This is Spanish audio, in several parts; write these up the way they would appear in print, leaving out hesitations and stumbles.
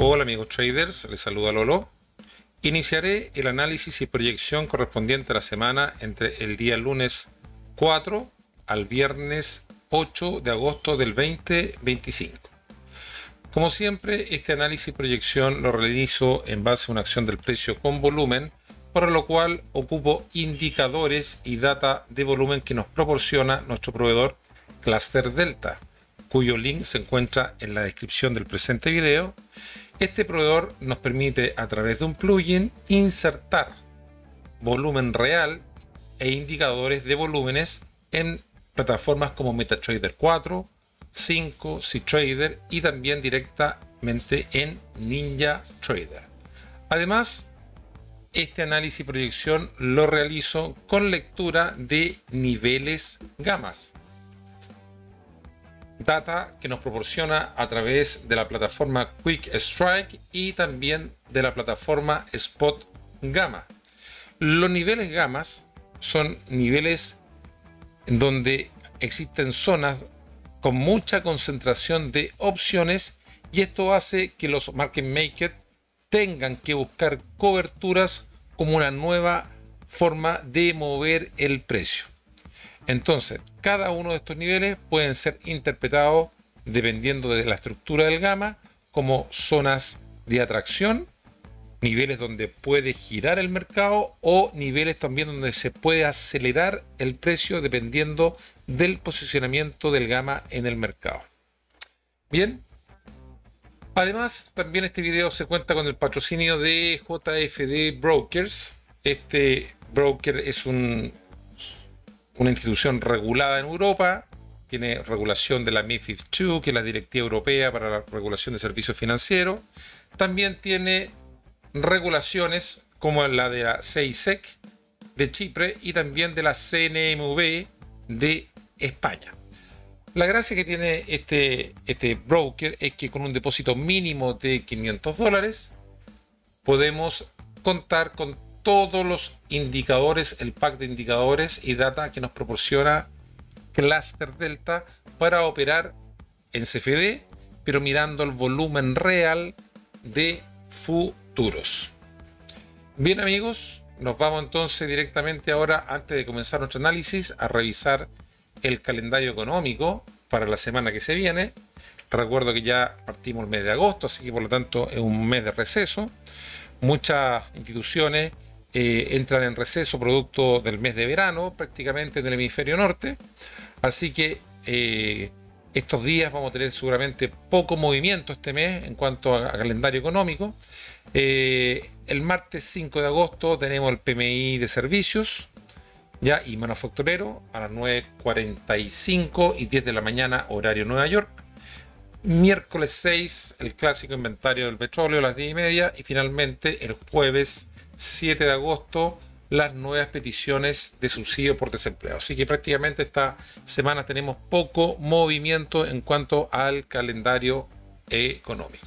Hola amigos traders, les saluda Lolo. Iniciaré el análisis y proyección correspondiente a la semana entre el día lunes 4 al viernes 8 de agosto del 2025. Como siempre, este análisis y proyección lo realizo en base a una acción del precio con volumen, por lo cual ocupo indicadores y data de volumen que nos proporciona nuestro proveedor Cluster Delta, cuyo link se encuentra en la descripción del presente video. Este proveedor nos permite, a través de un plugin, insertar volumen real e indicadores de volúmenes en plataformas como MetaTrader 4, 5, cTrader y también directamente en NinjaTrader. Además, este análisis y proyección lo realizo con lectura de niveles gamas, data que nos proporciona a través de la plataforma Quick Strike y también de la plataforma Spot Gamma. Los niveles gamas son niveles en donde existen zonas con mucha concentración de opciones, y esto hace que los market makers tengan que buscar coberturas como una nueva forma de mover el precio. Entonces, cada uno de estos niveles pueden ser interpretados, dependiendo de la estructura del gamma, como zonas de atracción, niveles donde puede girar el mercado o niveles también donde se puede acelerar el precio dependiendo del posicionamiento del gamma en el mercado. Bien, además también este video se cuenta con el patrocinio de JFD Brokers. Este broker es una institución regulada en Europa, tiene regulación de la MiFID II, que es la Directiva Europea para la Regulación de Servicios Financieros. También tiene regulaciones como la de la CEISEC de Chipre y también de la CNMV de España. La gracia que tiene este broker es que con un depósito mínimo de $500 podemos contar con todos los indicadores, el pack de indicadores y data que nos proporciona Cluster Delta para operar en CFD, pero mirando el volumen real de futuros. Bien amigos, nos vamos entonces directamente ahora, antes de comenzar nuestro análisis, a revisar el calendario económico para la semana que se viene. Recuerdo que ya partimos el mes de agosto, así que por lo tanto es un mes de receso. Muchas instituciones entran en receso producto del mes de verano, prácticamente en el hemisferio norte. Así que estos días vamos a tener seguramente poco movimiento este mes en cuanto a calendario económico. El martes 5 de agosto tenemos el PMI de servicios ya y manufacturero a las 9:45 y 10 de la mañana, horario Nueva York. Miércoles 6, el clásico inventario del petróleo a las 10:30. Y finalmente el jueves 7 de agosto, las nuevas peticiones de subsidio por desempleo. Así que prácticamente esta semana tenemos poco movimiento en cuanto al calendario económico.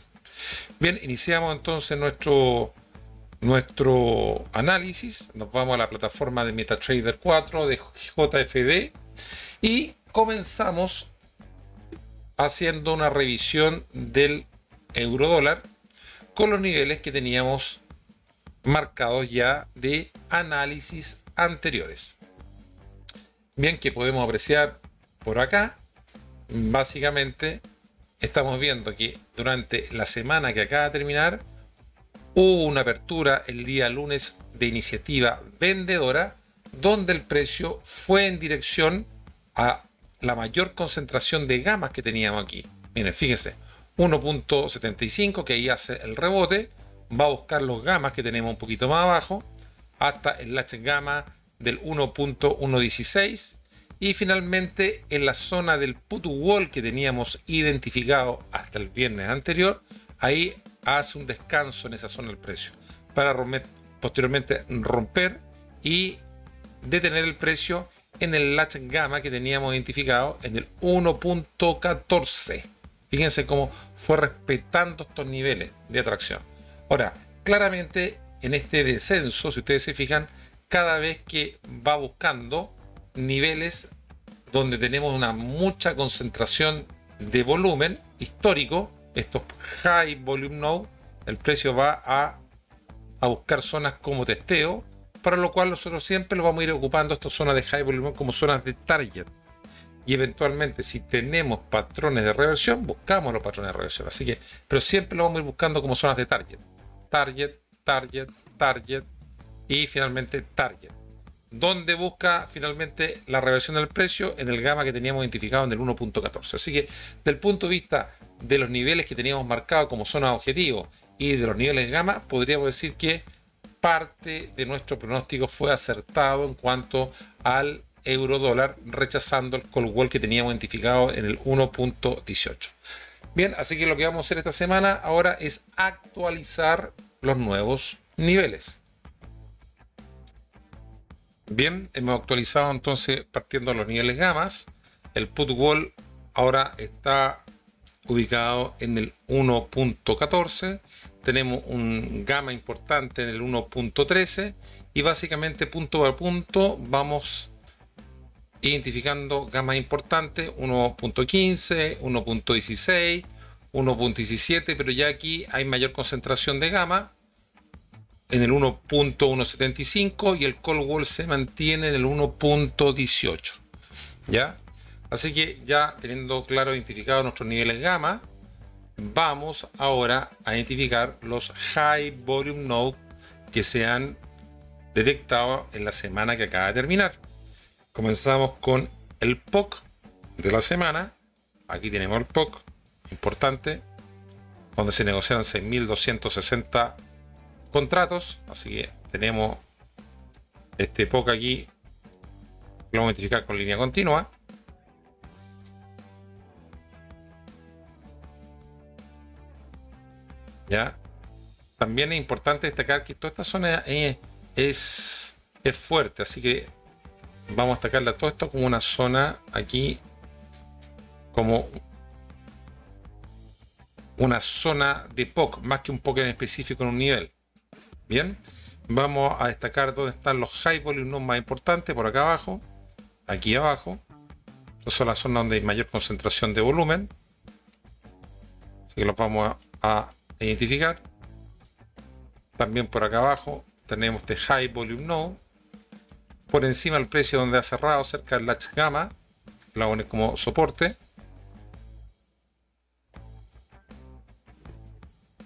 Bien, iniciamos entonces nuestro análisis. Nos vamos a la plataforma de MetaTrader 4 de JFD y comenzamos haciendo una revisión del euro dólar con los niveles que teníamos marcados ya de análisis anteriores. Bien, que podemos apreciar por acá. Básicamente estamos viendo que durante la semana que acaba de terminar hubo una apertura el día lunes de iniciativa vendedora, donde el precio fue en dirección a la mayor concentración de gamas que teníamos aquí. Miren, fíjense, 1.75, que ahí hace el rebote, va a buscar los gamas que tenemos un poquito más abajo, hasta el latch gamma del 1.116, y finalmente en la zona del put wall que teníamos identificado hasta el viernes anterior, ahí hace un descanso en esa zona del precio para posteriormente romper y detener el precio en el latch gamma que teníamos identificado en el 1.14. Fíjense cómo fue respetando estos niveles de atracción. Ahora, claramente en este descenso, si ustedes se fijan, cada vez que va buscando niveles donde tenemos una mucha concentración de volumen histórico, estos high volume node, el precio va a buscar zonas como testeo, para lo cual nosotros siempre lo vamos a ir ocupando estas zonas de high volume como zonas de target. Y eventualmente, si tenemos patrones de reversión, buscamos los patrones de reversión. Así que, pero siempre lo vamos a ir buscando como zonas de target. Target, target, target y finalmente target. ¿Dónde busca finalmente la reversión del precio? En el gamma que teníamos identificado en el 1.14. Así que, del punto de vista de los niveles que teníamos marcados como zona objetivo y de los niveles de gamma, podríamos decir que parte de nuestro pronóstico fue acertado en cuanto al euro dólar, rechazando el call wall que teníamos identificado en el 1.18. Bien, así que lo que vamos a hacer esta semana ahora es actualizar los nuevos niveles. Bien, hemos actualizado entonces partiendo de los niveles gamas. El put wall ahora está ubicado en el 1.14. Tenemos un gamma importante en el 1.13 y básicamente punto por punto vamos identificando gamas importantes 1.15, 1.16, 1.17, pero ya aquí hay mayor concentración de gamma en el 1.175 y el call wall se mantiene en el 1.18. ¿Ya? Así que ya teniendo claro identificados nuestros niveles gamma, vamos ahora a identificar los high volume node que se han detectado en la semana que acaba de terminar. Comenzamos con el POC de la semana. Aquí tenemos el POC importante, donde se negociaron 6.260 contratos. Así que tenemos este POC aquí, lo vamos a identificar con línea continua. ¿Ya? También es importante destacar que toda esta zona es fuerte, así que vamos a destacarle todo esto como una zona aquí, como una zona de POC, más que un POC en específico en un nivel. Bien, vamos a destacar dónde están los high volume más importantes, por acá abajo, aquí abajo. Estas son las zonas donde hay mayor concentración de volumen, así que los vamos a identificar. También por acá abajo tenemos este high volume node. Por encima del precio donde ha cerrado, cerca del latch gamma, lo voy a poner como soporte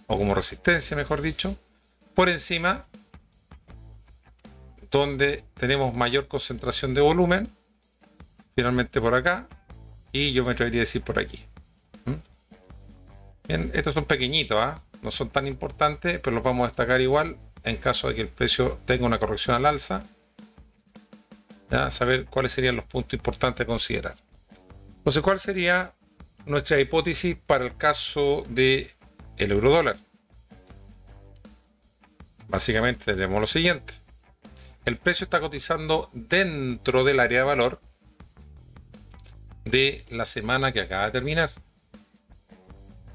o como resistencia, mejor dicho. Por encima donde tenemos mayor concentración de volumen, finalmente por acá, y yo me atrevería a decir por aquí. Bien, estos son pequeñitos, no son tan importantes, pero los vamos a destacar igual en caso de que el precio tenga una corrección al alza. ¿Ya? Saber cuáles serían los puntos importantes a considerar. Entonces, ¿cuál sería nuestra hipótesis para el caso del euro dólar? Básicamente tenemos lo siguiente. El precio está cotizando dentro del área de valor de la semana que acaba de terminar.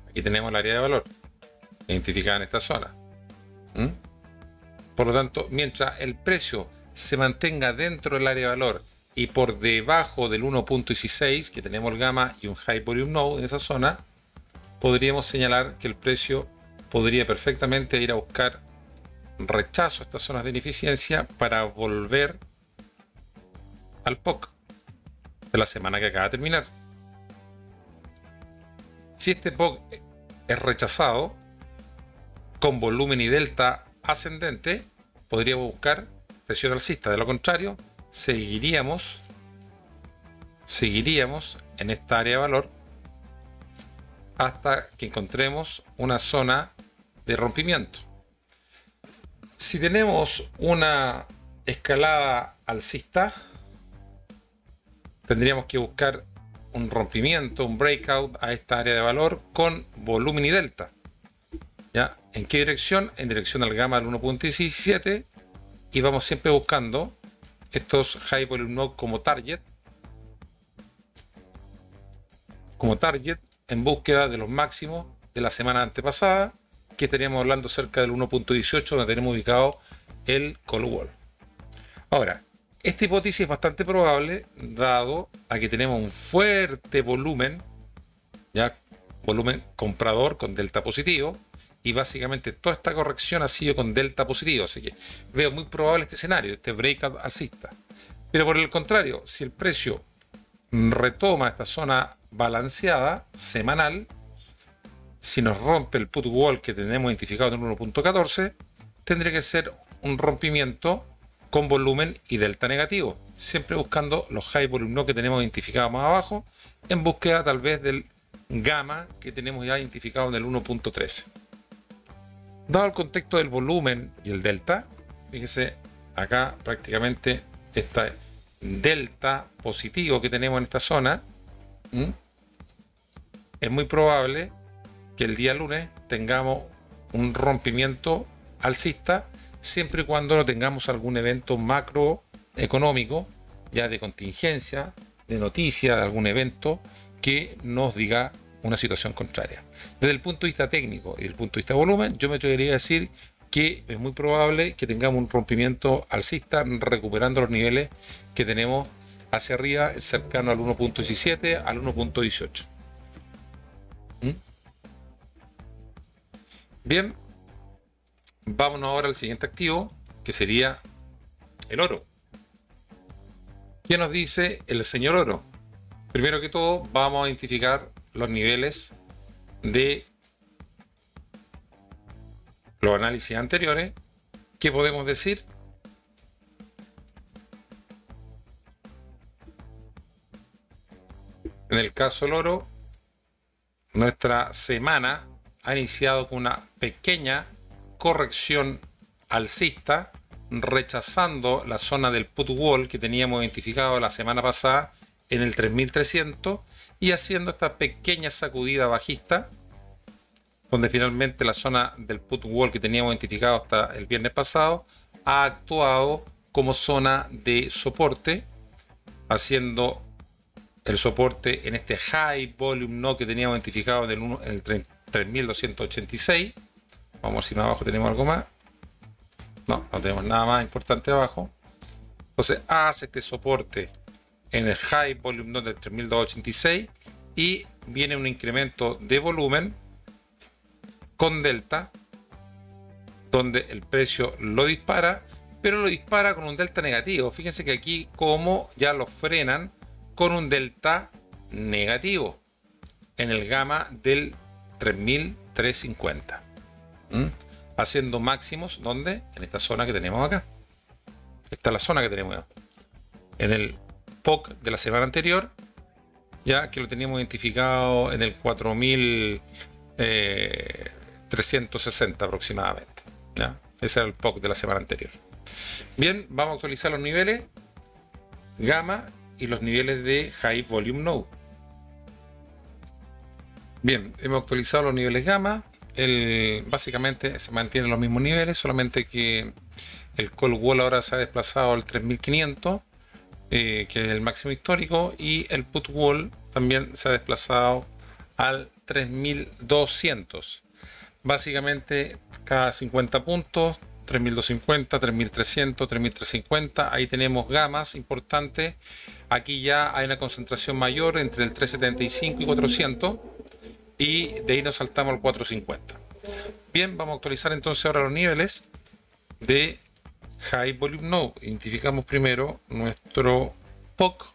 Aquí tenemos el área de valor identificada en esta zona. Por lo tanto, mientras el precio se mantenga dentro del área de valor y por debajo del 1.16, que tenemos el gamma y un high volume node en esa zona, podríamos señalar que el precio podría perfectamente ir a buscar rechazo a estas zonas de ineficiencia para volver al POC de la semana que acaba de terminar. Si este POC es rechazado con volumen y delta ascendente, podríamos buscar presión alcista. De lo contrario, seguiríamos en esta área de valor hasta que encontremos una zona de rompimiento. Si tenemos una escalada alcista, tendríamos que buscar un rompimiento, un breakout a esta área de valor con volumen y delta. ¿Ya? ¿En qué dirección? En dirección al gamma del 1.17, y vamos siempre buscando estos high volume node como target en búsqueda de los máximos de la semana antepasada, que estaríamos hablando cerca del 1.18, donde tenemos ubicado el call wall. Ahora, esta hipótesis es bastante probable dado a que tenemos un fuerte volumen, ya volumen comprador con delta positivo, y básicamente toda esta corrección ha sido con delta positivo, así que veo muy probable este escenario, este breakout alcista. Pero por el contrario, si el precio retoma esta zona balanceada semanal, si nos rompe el put wall que tenemos identificado en 1.14, tendría que ser un rompimiento con volumen y delta negativo, siempre buscando los high volume no que tenemos identificados más abajo, en búsqueda tal vez del gamma que tenemos ya identificado en el 1.13. Dado el contexto del volumen y el delta, fíjese acá prácticamente esta delta positivo que tenemos en esta zona, es muy probable que el día lunes tengamos un rompimiento alcista, siempre y cuando no tengamos algún evento macroeconómico, ya de contingencia, de noticia, de algún evento que nos diga una situación contraria. Desde el punto de vista técnico y desde el punto de vista de volumen, yo me atrevería a decir que es muy probable que tengamos un rompimiento alcista recuperando los niveles que tenemos hacia arriba, cercano al 1.17, al 1.18. Bien, vámonos ahora al siguiente activo, que sería el oro. ¿Qué nos dice el señor oro? Primero que todo, vamos a identificar los niveles de los análisis anteriores. ¿Qué podemos decir? En el caso del oro, nuestra semana ha iniciado con una pequeña corrección alcista, rechazando la zona del put wall que teníamos identificado la semana pasada en el 3300 y haciendo esta pequeña sacudida bajista, donde finalmente la zona del put wall que teníamos identificado hasta el viernes pasado ha actuado como zona de soporte, haciendo el soporte en este high volume no que teníamos identificado en el 3286. Vamos a ver si más abajo tenemos algo más. No tenemos nada más importante abajo. Entonces hace este soporte en el high volume no del 3286 y viene un incremento de volumen con delta, donde el precio lo dispara, pero lo dispara con un delta negativo. Fíjense que aquí como ya lo frenan con un delta negativo en el gamma del 3350, haciendo máximos donde en esta zona que tenemos acá. Esta es la zona que tenemos en el POC de la semana anterior, ya que lo teníamos identificado en el 4360 aproximadamente, ¿ya? Ese era el POC de la semana anterior. Bien, vamos a actualizar los niveles gamma y los niveles de high volume node. Bien, hemos actualizado los niveles gamma. Básicamente se mantienen los mismos niveles, solamente que el call wall ahora se ha desplazado al 3500, que es el máximo histórico, y el put wall también se ha desplazado al 3200. Básicamente cada 50 puntos, 3250, 3300, 3350, ahí tenemos gamas importantes. Aquí ya hay una concentración mayor entre el 375 y 400, y de ahí nos saltamos al 450. Bien, vamos a actualizar entonces ahora los niveles de high volume node. Identificamos primero nuestro POC,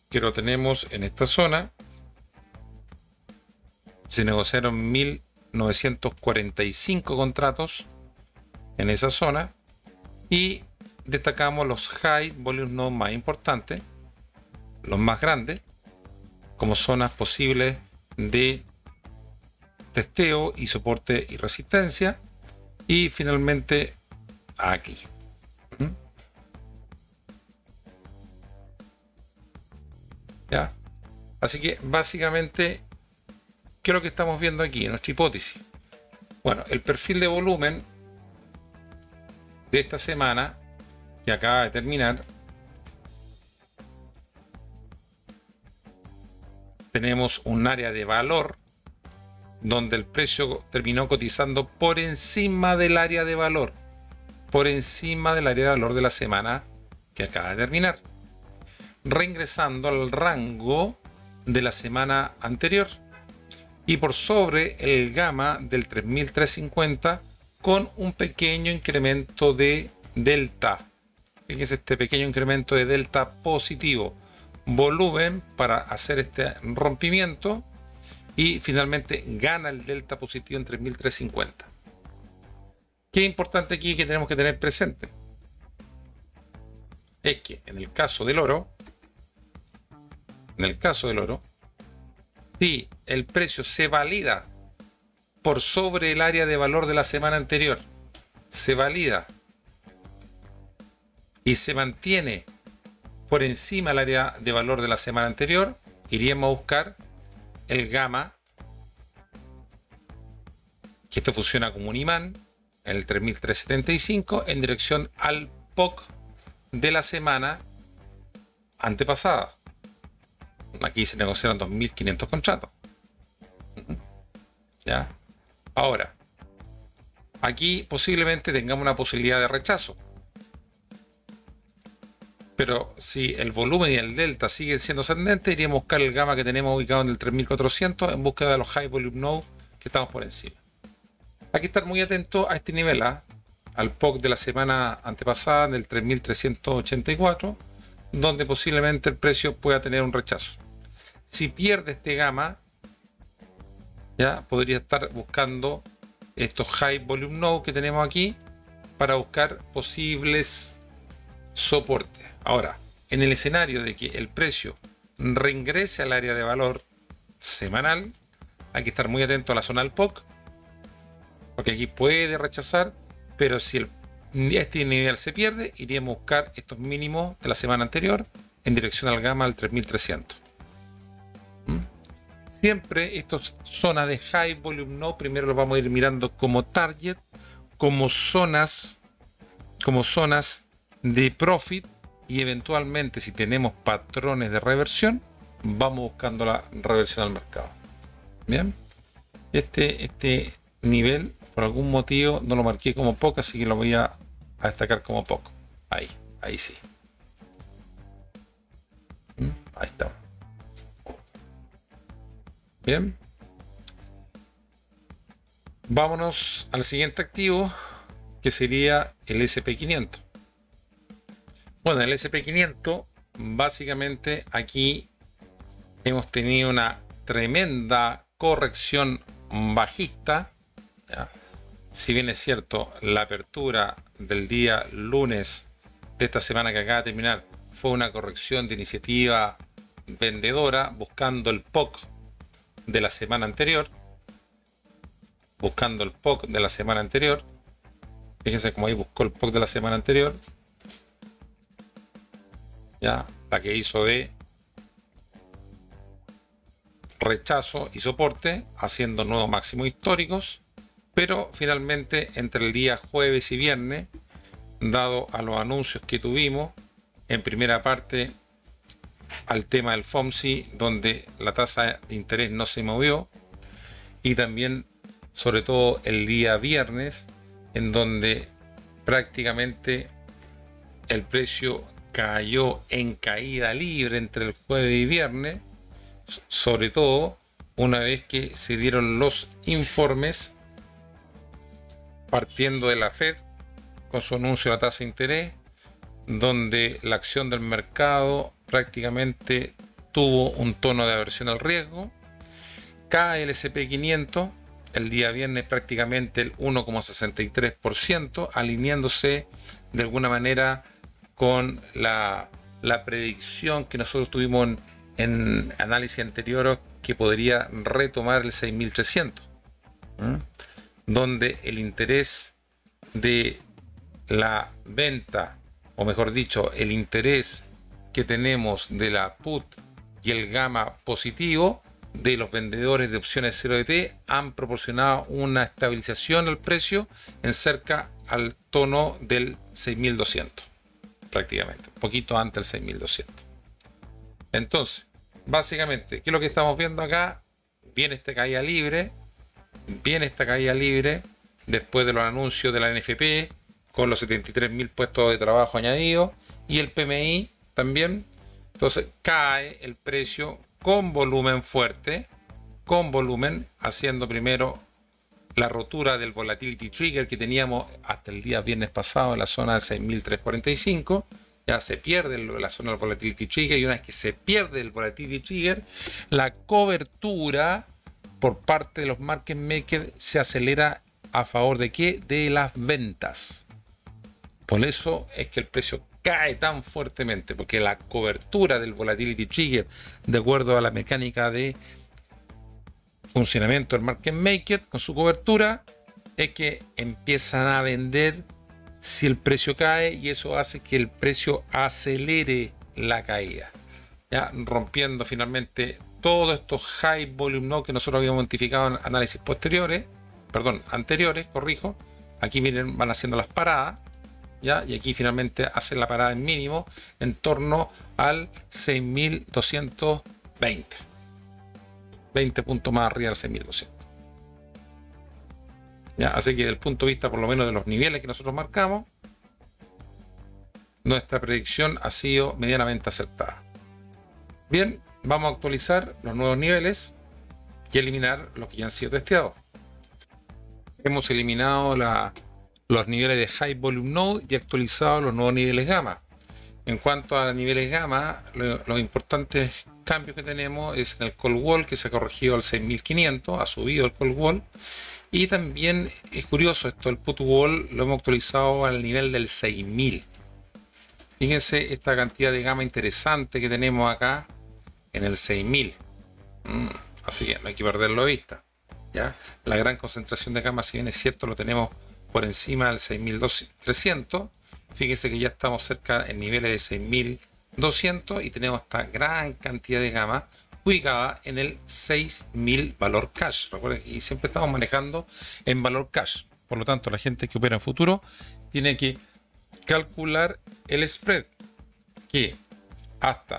que lo tenemos en esta zona. Se negociaron 1945 contratos en esa zona y destacamos los high volume node más importantes, los más grandes, como zonas posibles de testeo y soporte y resistencia, y finalmente aquí. ¿Ya? Así que básicamente, ¿qué es lo que estamos viendo aquí en nuestra hipótesis? Bueno, el perfil de volumen de esta semana que acaba de terminar, tenemos un área de valor donde el precio terminó cotizando por encima del área de valor, por encima del área de valor de la semana que acaba de terminar, reingresando al rango de la semana anterior. y por sobre el gamma del 3350 con un pequeño incremento de delta. Fíjense este pequeño incremento de delta positivo. Volumen para hacer este rompimiento y finalmente gana el delta positivo en 3350. ¿Qué es importante aquí que tenemos que tener presente? Es que en el caso del oro, si el precio se valida por sobre el área de valor de la semana anterior, se valida y se mantiene por encima del área de valor de la semana anterior, iríamos a buscar el gamma, que esto funciona como un imán, en el 3375, en dirección al POC de la semana antepasada. Aquí se negociaron 2.500 contratos. ¿Ya? Ahora, aquí posiblemente tengamos una posibilidad de rechazo. Pero si el volumen y el delta siguen siendo ascendentes, iríamos a buscar el gamma que tenemos ubicado en el 3400 en búsqueda de los high volume nodes que estamos por encima. Hay que estar muy atento a este nivel, al POC de la semana antepasada del 3384, donde posiblemente el precio pueda tener un rechazo. Si pierde este gamma, ya podría estar buscando estos high volume nodes que tenemos aquí para buscar posibles soportes. Ahora, en el escenario de que el precio reingrese al área de valor semanal, hay que estar muy atento a la zona del POC, porque aquí puede rechazar, pero si este nivel se pierde, iríamos a buscar estos mínimos de la semana anterior en dirección al gamma al 3300. Siempre estas zonas de high volume node, primero lo vamos a ir mirando como target, como zonas de profit, y eventualmente si tenemos patrones de reversión, vamos buscando la reversión al mercado. Bien, este nivel por algún motivo no lo marqué como poco, así que lo voy a destacar como poco. Ahí sí. Ahí está. Bien, vámonos al siguiente activo, que sería el SP500. Bueno, el SP500, básicamente aquí hemos tenido una tremenda corrección bajista, ¿ya? Si bien es cierto, la apertura del día lunes de esta semana que acaba de terminar fue una corrección de iniciativa vendedora buscando el POC de la semana anterior, fíjense cómo ahí buscó el POC de la semana anterior, ya, la que hizo de rechazo y soporte, haciendo nuevos máximos históricos, pero finalmente entre el día jueves y viernes, dado a los anuncios que tuvimos en primera parte al tema del FOMC, donde la tasa de interés no se movió, y también sobre todo el día viernes, en donde prácticamente el precio cayó en caída libre entre el jueves y viernes, sobre todo una vez que se dieron los informes partiendo de la Fed con su anuncio de la tasa de interés, donde la acción del mercado prácticamente tuvo un tono de aversión al riesgo. Cae el SP500 el día viernes prácticamente el 1,63%, alineándose de alguna manera con la predicción que nosotros tuvimos en análisis anterior, que podría retomar el 6.300, donde el interés de la venta, o mejor dicho, el interés que tenemos de la put y el gamma positivo de los vendedores de opciones 0DT han proporcionado una estabilización al precio en cerca al tono del 6.200, prácticamente, un poquito antes del 6.200. Entonces, básicamente, ¿qué es lo que estamos viendo acá? Viene esta caída libre después de los anuncios de la NFP con los 73.000 puestos de trabajo añadidos y el PMI también. Entonces cae el precio con volumen fuerte, con volumen, haciendo primero la rotura del volatility trigger que teníamos hasta el día viernes pasado en la zona de 6.345. Ya se pierde la zona del volatility trigger, y una vez que se pierde el volatility trigger, la cobertura por parte de los market makers se acelera a favor de ¿qué? De las ventas. Por eso es que el precio cae tan fuertemente, porque la cobertura del volatility trigger, de acuerdo a la mecánica de funcionamiento del market maker con su cobertura, es que empiezan a vender si el precio cae, y eso hace que el precio acelere la caída, ya rompiendo finalmente todos estos high volume no que nosotros habíamos identificado en análisis anteriores, corrijo. Aquí miren, van haciendo las paradas, ya, y aquí finalmente hacen la parada en mínimo en torno al 6.220, 20 puntos más arriba del 6.200. ¿Ya? Así que desde el punto de vista por lo menos de los niveles que nosotros marcamos, nuestra predicción ha sido medianamente acertada. Bien, vamos a actualizar los nuevos niveles y eliminar los que ya han sido testeados. Hemos eliminado los niveles de High Volume Node y actualizado los nuevos niveles gamma. En cuanto a niveles gamma, los importantes cambios que tenemos es en el call wall, que se ha corregido al 6.500, ha subido el call wall. Y también es curioso esto, el put wall lo hemos actualizado al nivel del 6.000. Fíjense esta cantidad de gamma interesante que tenemos acá en el 6.000. Así que no hay que perderlo de vista, ¿ya? La gran concentración de gamma, si bien es cierto, lo tenemos por encima del 6.300. Fíjense que ya estamos cerca en niveles de 6.200 y tenemos esta gran cantidad de gamma ubicada en el 6.000 valor cash. Recuerden que siempre estamos manejando en valor cash. Por lo tanto, la gente que opera en futuro tiene que calcular el spread, que hasta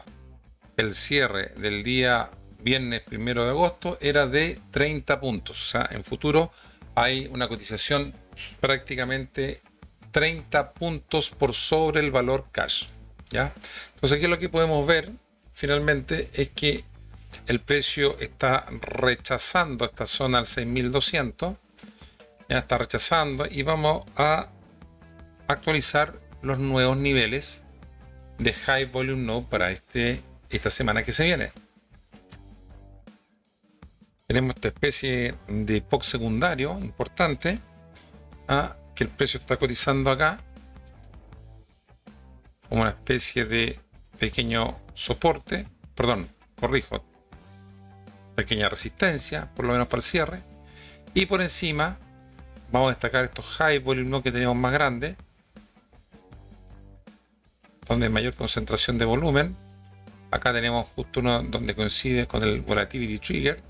el cierre del día viernes 1 de agosto era de 30 puntos. O sea, en futuro hay una cotización prácticamente 30 puntos por sobre el valor cash, ¿ya? Entonces aquí lo que podemos ver finalmente es que el precio está rechazando esta zona al 6.200, ya está rechazando, y vamos a actualizar los nuevos niveles de High Volume Node para esta semana que se viene. Tenemos esta especie de POC secundario importante, que el precio está cotizando acá como una especie de pequeño soporte, pequeña resistencia, por lo menos para el cierre. Y por encima vamos a destacar estos high volume no que tenemos más grandes, donde hay mayor concentración de volumen. Acá tenemos justo uno donde coincide con el volatility trigger,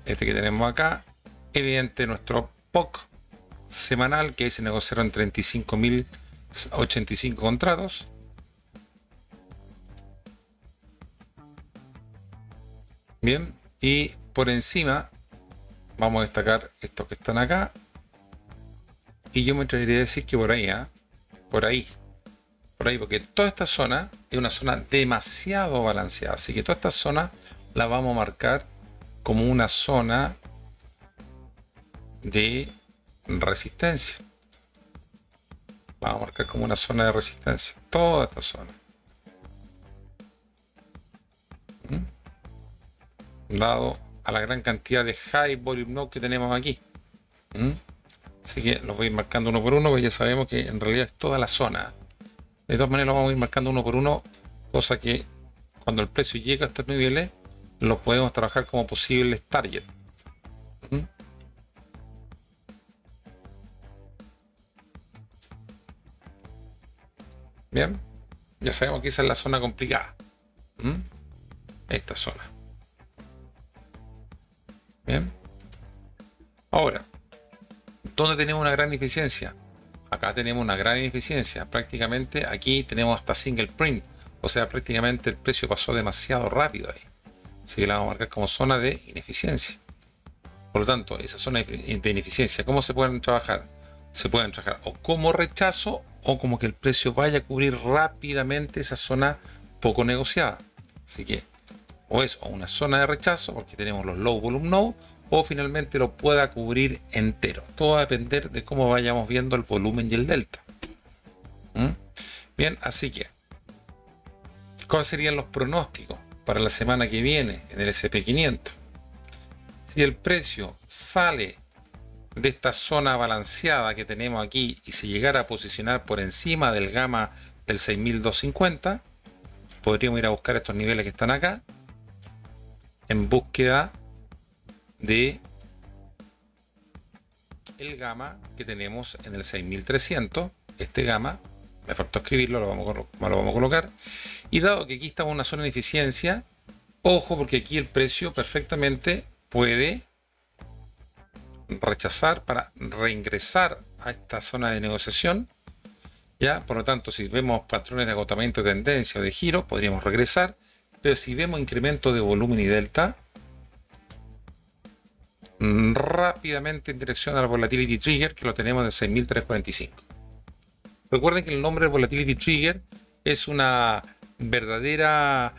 este que tenemos acá. Evidente nuestro POC semanal, que ahí se negociaron en 35.085 contratos. Bien, y por encima vamos a destacar estos que están acá, y yo me atrevería a decir que por ahí, por ahí, porque toda esta zona es una zona demasiado balanceada, así que toda esta zona la vamos a marcar como una zona de resistencia. Vamos a marcar como una zona de resistencia toda esta zona, dado a la gran cantidad de high volume node que tenemos aquí. Así que los voy a ir marcando uno por uno, porque ya sabemos que en realidad es toda la zona. De todas maneras, los vamos a ir marcando uno por uno, cosa que cuando el precio llega a estos niveles lo podemos trabajar como posibles target. Bien, ya sabemos que esa es la zona complicada, esta zona. Bien, ahora, ¿dónde tenemos una gran ineficiencia? Acá tenemos una gran ineficiencia. Prácticamente aquí tenemos hasta single print, o sea, prácticamente el precio pasó demasiado rápido ahí, así que la vamos a marcar como zona de ineficiencia. Por lo tanto, esa zona de ineficiencia, ¿cómo se pueden trabajar? Se pueden trabajar o como rechazo, o como que el precio vaya a cubrir rápidamente esa zona poco negociada. Así que o es una zona de rechazo, porque tenemos los low volume node, o finalmente lo pueda cubrir entero. Todo va a depender de cómo vayamos viendo el volumen y el delta. Bien, así que, ¿cuáles serían los pronósticos para la semana que viene en el SP500? Si el precio sale de esta zona balanceada que tenemos aquí y se llegara a posicionar por encima del gamma del 6250, podríamos ir a buscar estos niveles que están acá en búsqueda de el gamma que tenemos en el 6300. Este gamma, me faltó escribirlo, lo vamos a colocar. Y dado que aquí estamos en una zona de ineficiencia, ojo, porque aquí el precio perfectamente puede rechazar para reingresar a esta zona de negociación. Ya, por lo tanto, si vemos patrones de agotamiento de tendencia o de giro, podríamos regresar. Pero si vemos incremento de volumen y delta, rápidamente en dirección al Volatility Trigger, que lo tenemos en 6345. Recuerden que el nombre de Volatility Trigger es una verdadera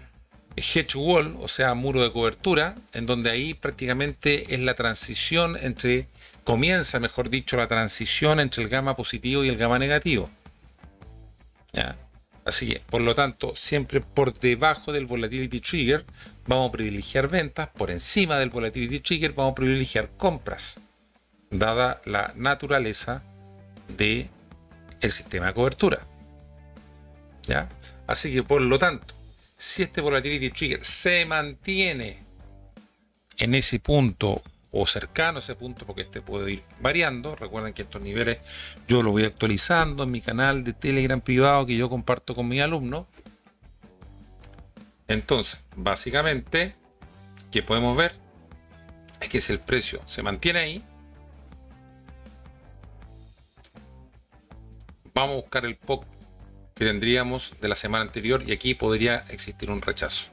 hedge wall, o sea, muro de cobertura, en donde ahí prácticamente es la transición entre, comienza, mejor dicho, la transición entre el gamma positivo y el gamma negativo. ¿Ya? Así que, por lo tanto, siempre por debajo del Volatility Trigger vamos a privilegiar ventas, por encima del Volatility Trigger vamos a privilegiar compras, dada la naturaleza del sistema de cobertura. ¿Ya? Así que, por lo tanto, si este Volatility Trigger se mantiene en ese punto o cercano a ese punto, porque este puede ir variando, recuerden que estos niveles yo los voy actualizando en mi canal de Telegram privado que yo comparto con mis alumnos. Entonces, básicamente, ¿qué podemos ver? Es que si el precio se mantiene ahí, vamos a buscar el POC que tendríamos de la semana anterior y aquí podría existir un rechazo.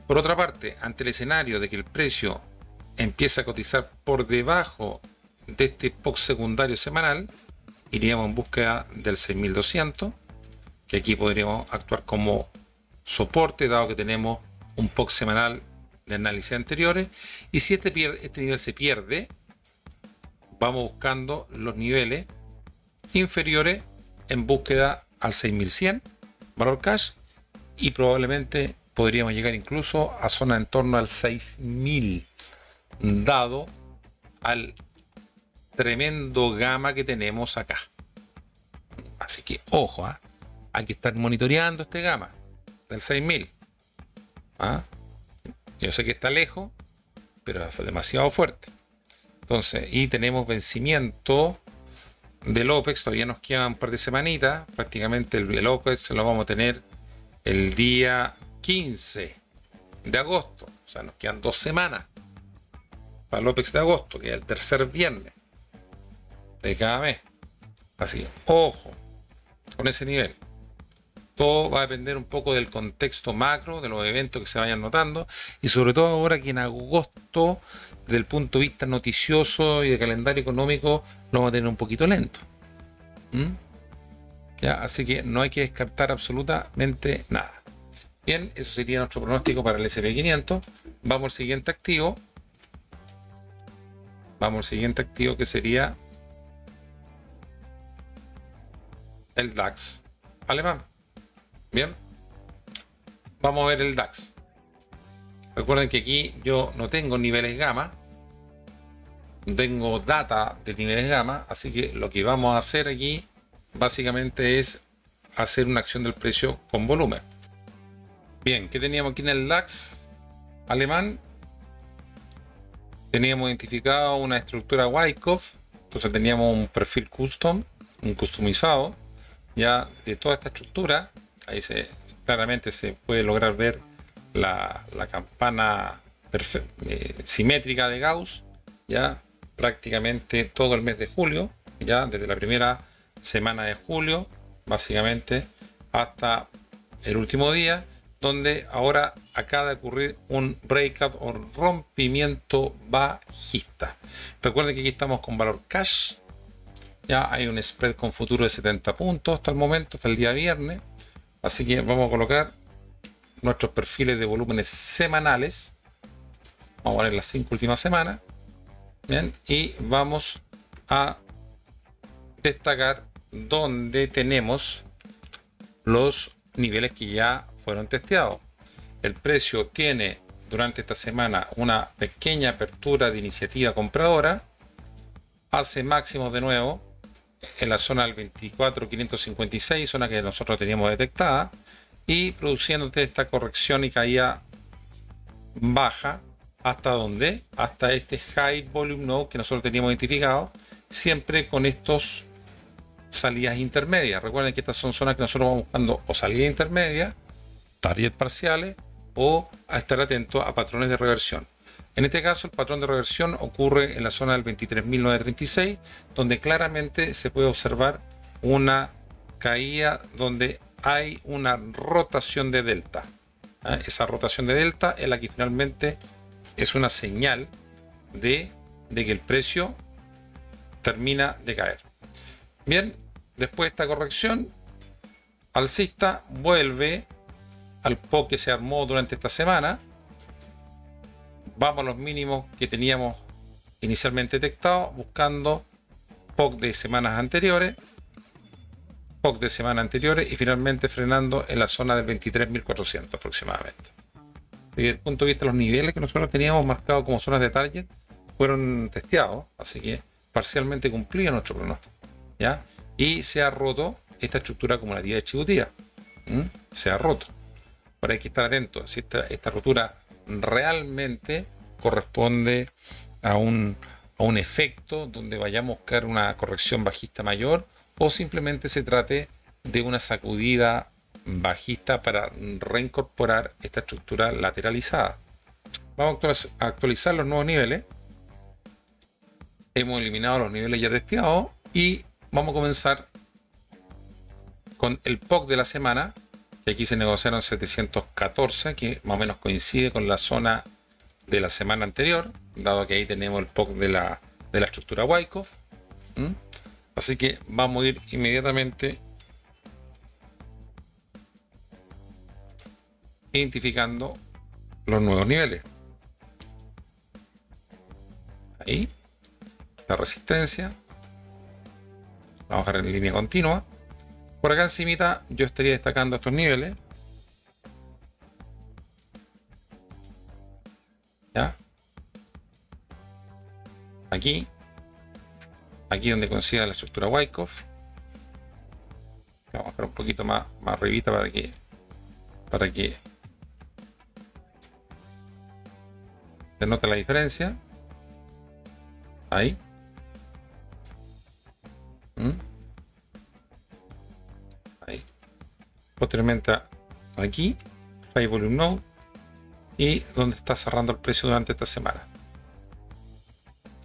Por otra parte, ante el escenario de que el precio empiece a cotizar por debajo de este POC secundario semanal, iríamos en búsqueda del 6200, que aquí podríamos actuar como soporte, dado que tenemos un POC semanal de análisis anteriores. Y si este nivel se pierde, vamos buscando los niveles inferiores en búsqueda al 6100 valor cash, y probablemente podríamos llegar incluso a zona en torno al 6000, dado al tremendo gamma que tenemos acá. Así que ojo, hay que estar monitoreando este gamma del 6000. Yo sé que está lejos, pero es demasiado fuerte. Entonces, y tenemos vencimiento del OPEX, todavía nos quedan un par de semanitas. Prácticamente el OPEX lo vamos a tener el día 15 de agosto, o sea, nos quedan 2 semanas para el OPEX de agosto, que es el tercer viernes de cada mes. Así, ojo con ese nivel. Todo va a depender un poco del contexto macro, de los eventos que se vayan notando, y sobre todo ahora que en agosto, desde el punto de vista noticioso y de calendario económico, lo vamos a tener un poquito lento. ¿Ya? Así que no hay que descartar absolutamente nada. Bien, eso sería nuestro pronóstico para el SP500. Vamos al siguiente activo. Vamos al siguiente activo, que sería el DAX alemán. Bien, vamos a ver el DAX. Recuerden que aquí yo no tengo niveles gamma, tengo data de niveles gamma, así que lo que vamos a hacer aquí básicamente es hacer una acción del precio con volumen. Bien, ¿qué teníamos aquí en el DAX alemán? Teníamos identificado una estructura Wyckoff, entonces teníamos un perfil custom, un customizado ya de toda esta estructura. Ahí claramente se puede lograr ver la campana simétrica de Gauss, ya prácticamente todo el mes de julio, ya desde la primera semana de julio, básicamente hasta el último día, donde ahora acaba de ocurrir un breakout o rompimiento bajista. Recuerden que aquí estamos con valor cash, ya hay un spread con futuro de 70 puntos hasta el momento, hasta el día viernes. Así que vamos a colocar nuestros perfiles de volúmenes semanales. Vamos a poner las 5 últimas semanas. Bien, y vamos a destacar donde tenemos los niveles que ya fueron testeados. El precio tiene durante esta semana una pequeña apertura de iniciativa compradora, hace máximos de nuevo en la zona del 24.556, zona que nosotros teníamos detectada, y produciendo esta corrección y caída baja. ¿Hasta dónde? Hasta este High Volume Node que nosotros teníamos identificado, siempre con estos salidas intermedias. Recuerden que estas son zonas que nosotros vamos buscando o salida intermedia, target parciales, o a estar atento a patrones de reversión. En este caso, el patrón de reversión ocurre en la zona del 23.936, donde claramente se puede observar una caída donde hay una rotación de delta. Esa rotación de delta es la que finalmente es una señal de que el precio termina de caer. Bien, después de esta corrección alcista, vuelve al POC que se armó durante esta semana. Vamos a los mínimos que teníamos inicialmente detectados, buscando POC de semanas anteriores, y finalmente frenando en la zona del 23.400 aproximadamente. Desde el punto de vista de los niveles que nosotros teníamos marcados como zonas de target, fueron testeados, así que parcialmente cumplía nuestro pronóstico, ¿ya? Y se ha roto esta estructura acumulativa distributiva. Se ha roto. Ahora hay que estar atentos si esta rotura realmente corresponde a un efecto donde vayamos a buscar una corrección bajista mayor, o simplemente se trate de una sacudida bajista para reincorporar esta estructura lateralizada. Vamos a actualizar los nuevos niveles. Hemos eliminado los niveles ya testeados y vamos a comenzar con el POC de la semana, que aquí se negociaron 714, que más o menos coincide con la zona de la semana anterior, dado que ahí tenemos el POC de la estructura Wyckoff. Así que vamos a ir inmediatamente identificando los nuevos niveles. Ahí, la resistencia. Vamos a dejar en línea continua. Por acá encimita yo estaría destacando estos niveles. ¿Ya? Aquí donde coincide la estructura Wyckoff. Vamos a dejar un poquito más arribita para que se note la diferencia. Ahí. Ahí. Posteriormente aquí, High Volume Node, y donde está cerrando el precio durante esta semana.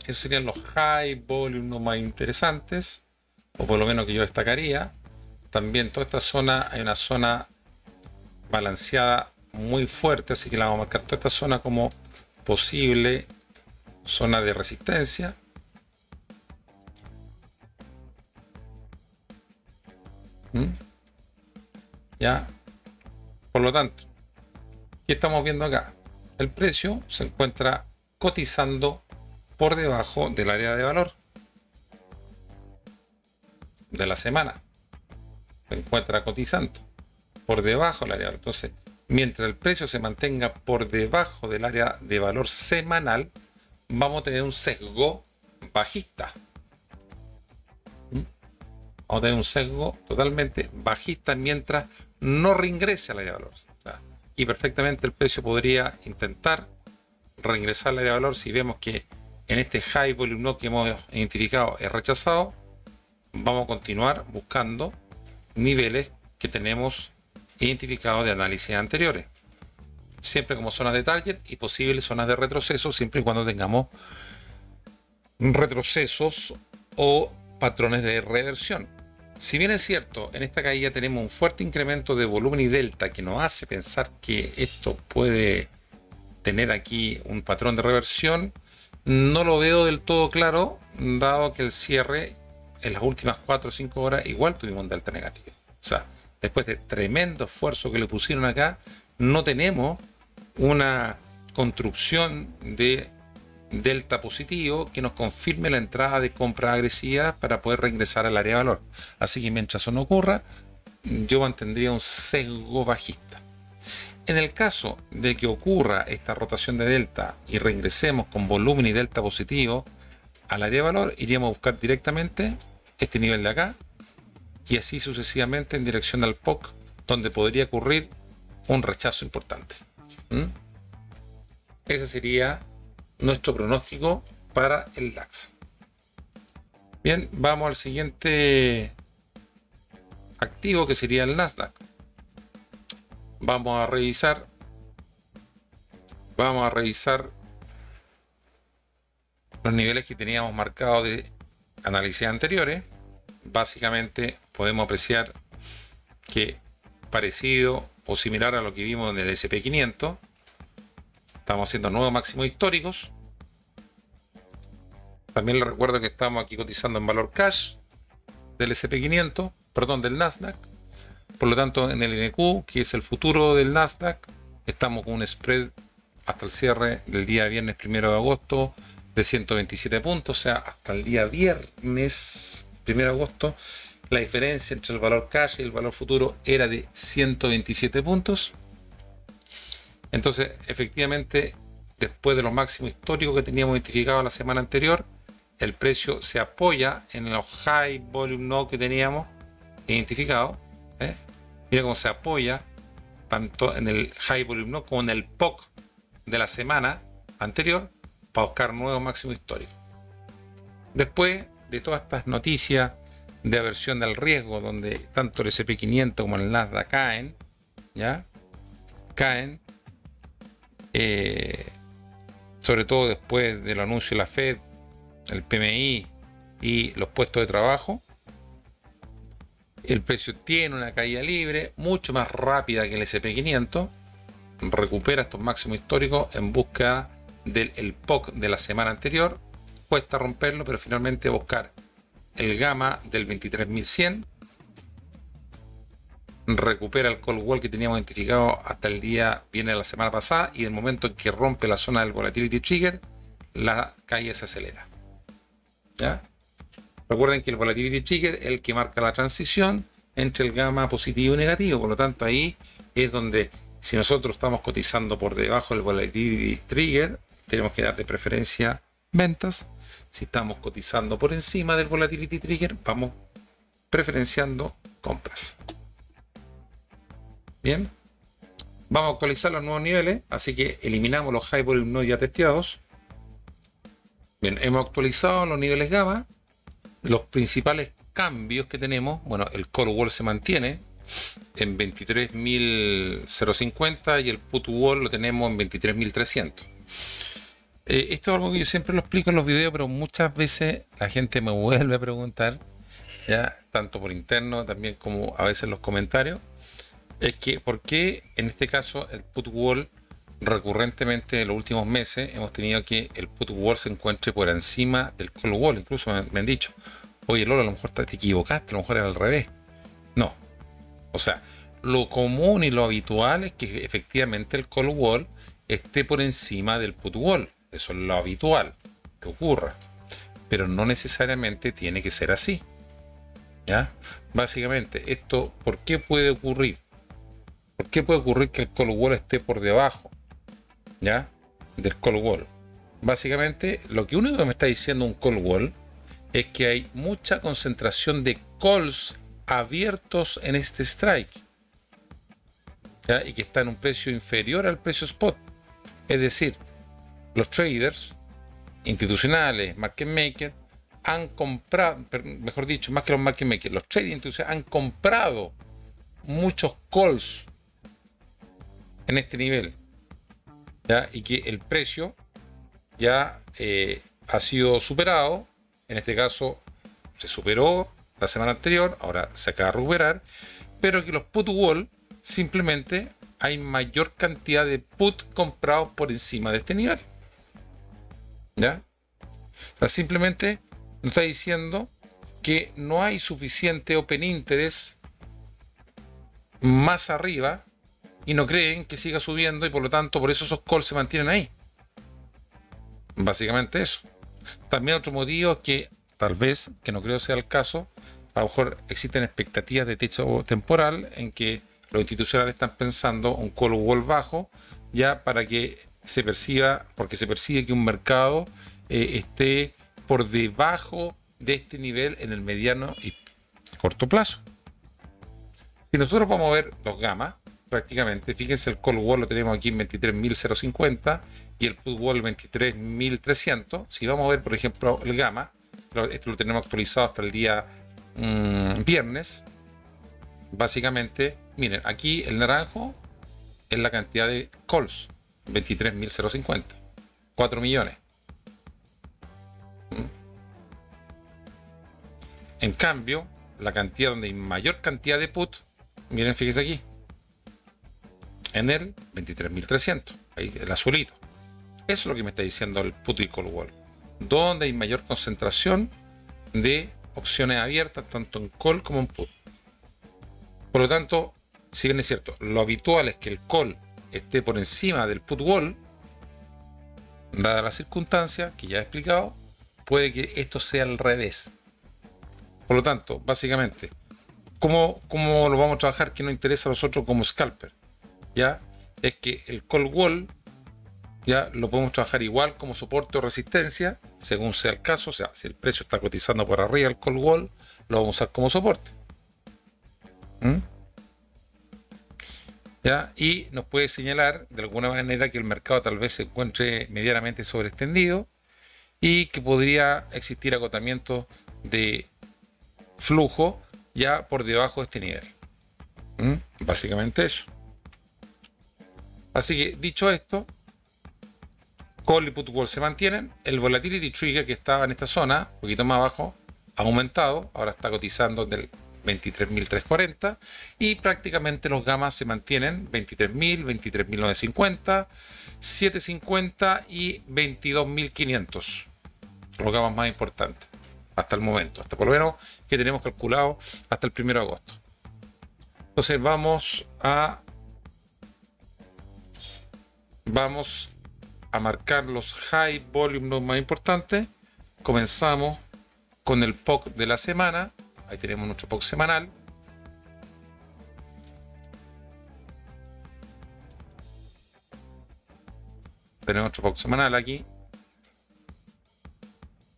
Esos serían los High Volume Node más interesantes, o por lo menos que yo destacaría. También toda esta zona, hay una zona balanceada muy fuerte, así que la vamos a marcar toda esta zona como posible zona de resistencia. Ya, por lo tanto, ¿qué estamos viendo acá? El precio se encuentra cotizando por debajo del área de valor de la semana. Se encuentra cotizando por debajo del área de valor. Entonces, mientras el precio se mantenga por debajo del área de valor semanal, vamos a tener un sesgo bajista. Vamos a tener un sesgo totalmente bajista mientras no reingrese al área de valor. Y perfectamente el precio podría intentar reingresar al área de valor si vemos que en este High Volume Node que hemos identificado es rechazado. Vamos a continuar buscando niveles que tenemos identificados de análisis anteriores, siempre como zonas de target y posibles zonas de retroceso, siempre y cuando tengamos retrocesos o patrones de reversión. Si bien es cierto, en esta caída tenemos un fuerte incremento de volumen y delta que nos hace pensar que esto puede tener aquí un patrón de reversión, no lo veo del todo claro, dado que el cierre en las últimas 4 o 5 horas igual tuvimos un delta negativo. O sea, después de tremendo esfuerzo que le pusieron acá, no tenemos una construcción de delta positivo que nos confirme la entrada de compras agresivas para poder reingresar al área de valor. Así que mientras eso no ocurra, yo mantendría un sesgo bajista. En el caso de que ocurra esta rotación de delta y reingresemos con volumen y delta positivo al área de valor, iríamos a buscar directamente este nivel de acá y así sucesivamente en dirección al POC, donde podría ocurrir un rechazo importante. Ese sería nuestro pronóstico para el DAX. Bien, vamos al siguiente activo, que sería el Nasdaq. Vamos a revisar los niveles que teníamos marcados de análisis anteriores. Básicamente podemos apreciar que parecido o similar a lo que vimos en el SP500, estamos haciendo nuevos máximos históricos. También les recuerdo que estamos aquí cotizando en valor cash del SP500, perdón, del Nasdaq. Por lo tanto, en el NQ, que es el futuro del Nasdaq, estamos con un spread hasta el cierre del día viernes 1 de agosto de 127 puntos, o sea, hasta el día viernes 1 de agosto, la diferencia entre el valor cash y el valor futuro era de 127 puntos. Entonces, efectivamente, después de los máximos históricos que teníamos identificados la semana anterior, el precio se apoya en los high volume node que teníamos identificados. Mira cómo se apoya tanto en el high volume node como en el POC de la semana anterior para buscar nuevos máximos históricos. Después de todas estas noticias de aversión del riesgo, donde tanto el SP500 como el Nasdaq caen, sobre todo después del anuncio de la Fed, el PMI y los puestos de trabajo, el precio tiene una caída libre mucho más rápida que el SP500, recupera estos máximos históricos en busca del POC de la semana anterior, cuesta romperlo, pero finalmente buscar el gamma del 23.100, recupera el call wall que teníamos identificado hasta el día viene de la semana pasada, y en el momento en que rompe la zona del volatility trigger, la caída se acelera. Recuerden que el volatility trigger es el que marca la transición entre el gamma positivo y negativo, por lo tanto ahí es donde, si nosotros estamos cotizando por debajo del volatility trigger, tenemos que dar de preferencia ventas. Si estamos cotizando por encima del volatility trigger, vamos preferenciando compras. Bien, vamos a actualizar los nuevos niveles, así que eliminamos los high volume node ya testeados. Bien, hemos actualizado los niveles gamma. Los principales cambios que tenemos, bueno, el call wall se mantiene en 23.050 y el put wall lo tenemos en 23.300. Esto es algo que yo siempre lo explico en los videos, pero muchas veces la gente me vuelve a preguntar, tanto por interno también como a veces en los comentarios, es que ¿por qué en este caso el put wall recurrentemente en los últimos meses hemos tenido que el put wall se encuentre por encima del call wall? Incluso me han dicho, oye Lolo, a lo mejor te equivocaste, a lo mejor era al revés. No, o sea, lo común y lo habitual es que efectivamente el call wall esté por encima del put wall. Eso es lo habitual que ocurra, pero no necesariamente tiene que ser así. Básicamente, esto, ¿por qué puede ocurrir? ¿Por qué puede ocurrir que el call wall esté por debajo del call wall? Básicamente, lo que único que me está diciendo un call wall es que hay mucha concentración de calls abiertos en este strike, y que está en un precio inferior al precio spot. Es decir, los traders institucionales, market makers, han comprado, mejor dicho, más que los market makers, los traders institucionales han comprado muchos calls en este nivel, y que el precio ya ha sido superado. En este caso se superó la semana anterior, ahora se acaba de recuperar, pero que los put wall simplemente hay mayor cantidad de put comprados por encima de este nivel. O sea, simplemente nos está diciendo que no hay suficiente open interest más arriba y no creen que siga subiendo y por lo tanto por eso esos calls se mantienen ahí. Básicamente eso. También otro motivo es que tal vez, que no creo sea el caso, a lo mejor existen expectativas de techo temporal en que los institucionales están pensando un call wall bajo ya para que se perciba, porque se percibe que un mercado esté por debajo de este nivel en el mediano y corto plazo. Si nosotros vamos a ver dos gamas, prácticamente, fíjense, el call wall lo tenemos aquí en 23.050 y el put wall 23.300. Si vamos a ver, por ejemplo, el gamma, esto lo tenemos actualizado hasta el día viernes. Básicamente, miren, aquí el naranjo es la cantidad de calls, 23.050, 4 millones. En cambio, la cantidad donde hay mayor cantidad de put, miren, fíjense aquí, en el 23.300, ahí el azulito. Eso es lo que me está diciendo el put y call wall, donde hay mayor concentración de opciones abiertas, tanto en call como en put. Por lo tanto, si bien es cierto, lo habitual es que el call esté por encima del put wall, dada la circunstancia que ya he explicado, puede que esto sea al revés. Por lo tanto, básicamente, ¿cómo lo vamos a trabajar que nos interesa a nosotros como scalper? ¿Ya? Es que el call wall ya lo podemos trabajar igual como soporte o resistencia, según sea el caso. O sea, si el precio está cotizando por arriba del call wall, lo vamos a usar como soporte. ¿Ya? Y nos puede señalar de alguna manera que el mercado tal vez se encuentre medianamente sobreextendido y que podría existir agotamiento de flujo ya por debajo de este nivel. Básicamente eso. Así que dicho esto, call y put wall se mantienen. El volatility trigger que estaba en esta zona, un poquito más abajo, ha aumentado. Ahora está cotizando del 23.340 y prácticamente los gamas se mantienen 23.000, 23.950, 750 y 22.500. Los gamas más importantes hasta el momento, hasta por lo menos que tenemos calculado hasta el 1 de agosto. Entonces vamos a marcar los high volume nodes más importantes. Comenzamos con el POC de la semana. Ahí tenemos nuestro POC semanal. Tenemos nuestro POC semanal aquí.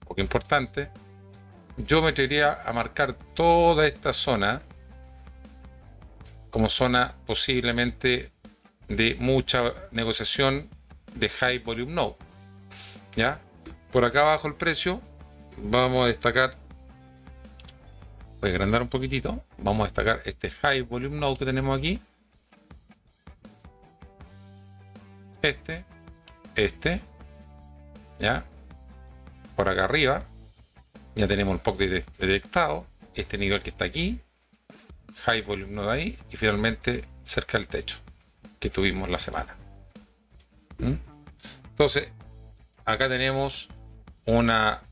POC importante. Yo me atrevería a marcar toda esta zona como zona posiblemente de mucha negociación de high volume node. ¿Ya? Por acá abajo el precio, vamos a destacar, voy a agrandar un poquitito, vamos a destacar este high volume node que tenemos aquí. Este, ¿ya? Por acá arriba, ya tenemos el POC detectado, este nivel que está aquí, high volume node ahí, y finalmente cerca del techo que tuvimos la semana. Entonces, acá tenemos una